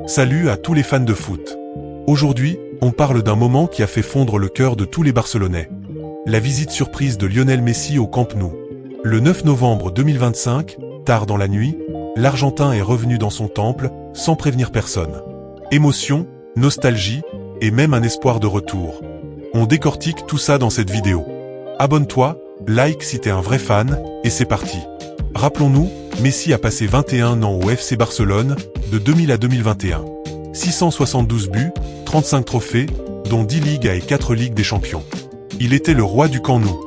Salut à tous les fans de foot. Aujourd'hui, on parle d'un moment qui a fait fondre le cœur de tous les Barcelonais. La visite surprise de Lionel Messi au Camp Nou. Le 9 novembre 2025, tard dans la nuit, l'Argentin est revenu dans son temple, sans prévenir personne. Émotion, nostalgie, et même un espoir de retour. On décortique tout ça dans cette vidéo. Abonne-toi, like si t'es un vrai fan, et c'est parti. Rappelons-nous, Messi a passé 21 ans au FC Barcelone, de 2000 à 2021. 672 buts, 35 trophées, dont 10 Ligues et 4 Ligues des Champions. Il était le roi du Camp Nou.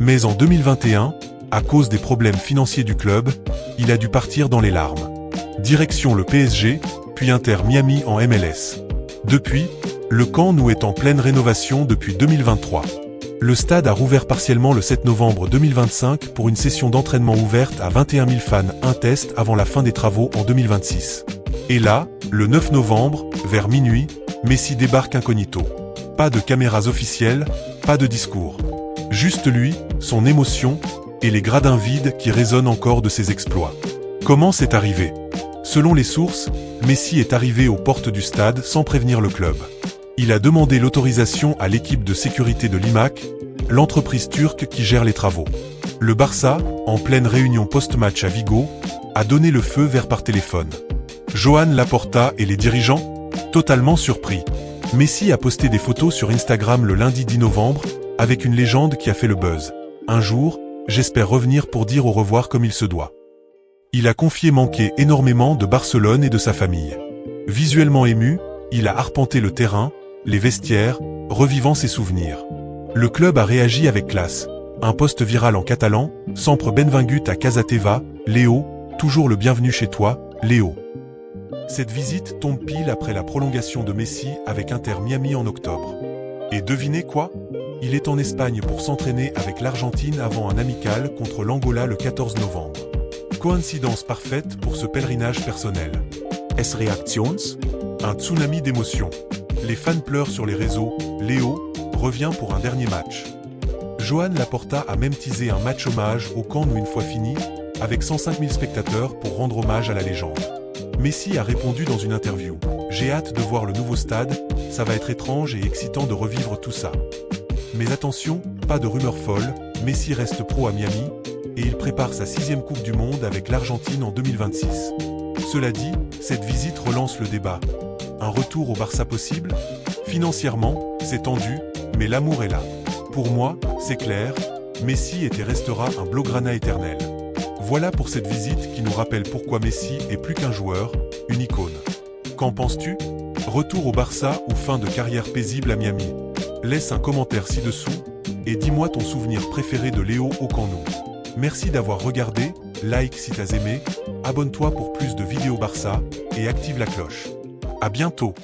Mais en 2021, à cause des problèmes financiers du club, il a dû partir dans les larmes. Direction le PSG, puis Inter Miami en MLS. Depuis, le Camp Nou est en pleine rénovation depuis 2023. Le stade a rouvert partiellement le 7 novembre 2025 pour une session d'entraînement ouverte à 21 000 fans, un test avant la fin des travaux en 2026. Et là, le 9 novembre, vers minuit, Messi débarque incognito. Pas de caméras officielles, pas de discours. Juste lui, son émotion, et les gradins vides qui résonnent encore de ses exploits. Comment c'est arrivé? Selon les sources, Messi est arrivé aux portes du stade sans prévenir le club. Il a demandé l'autorisation à l'équipe de sécurité de l'IMAC, l'entreprise turque qui gère les travaux. Le Barça, en pleine réunion post-match à Vigo, a donné le feu vert par téléphone. Joan Laporta et les dirigeants, totalement surpris. Messi a posté des photos sur Instagram le lundi 10 novembre, avec une légende qui a fait le buzz. Un jour, j'espère revenir pour dire au revoir comme il se doit. Il a confié manquer énormément de Barcelone et de sa famille. Visuellement ému, il a arpenté le terrain, les vestiaires, revivant ses souvenirs. Le club a réagi avec classe. Un post viral en catalan, Sempre benvingut à casa teva, Léo, toujours le bienvenu chez toi, Léo. Cette visite tombe pile après la prolongation de Messi avec Inter Miami en octobre. Et devinez quoi? Il est en Espagne pour s'entraîner avec l'Argentine avant un amical contre l'Angola le 14 novembre. Coïncidence parfaite pour ce pèlerinage personnel. Es Reactions? Un tsunami d'émotions. Les fans pleurent sur les réseaux, Léo revient pour un dernier match. Joan Laporta a même teasé un match hommage au Camp Nou une fois fini, avec 105 000 spectateurs pour rendre hommage à la légende. Messi a répondu dans une interview. J'ai hâte de voir le nouveau stade, ça va être étrange et excitant de revivre tout ça. Mais attention, pas de rumeurs folles, Messi reste pro à Miami, et il prépare sa 6e Coupe du Monde avec l'Argentine en 2026. Cela dit, cette visite relance le débat. Un retour au Barça possible? Financièrement, c'est tendu, mais l'amour est là. Pour moi, c'est clair, Messi est et restera un blaugrana éternel. Voilà pour cette visite qui nous rappelle pourquoi Messi est plus qu'un joueur, une icône. Qu'en penses-tu? Retour au Barça ou fin de carrière paisible à Miami? Laisse un commentaire ci-dessous, et dis-moi ton souvenir préféré de Léo au Camp Nou. Merci d'avoir regardé, like si t'as aimé, abonne-toi pour plus de vidéos Barça, et active la cloche. À bientôt!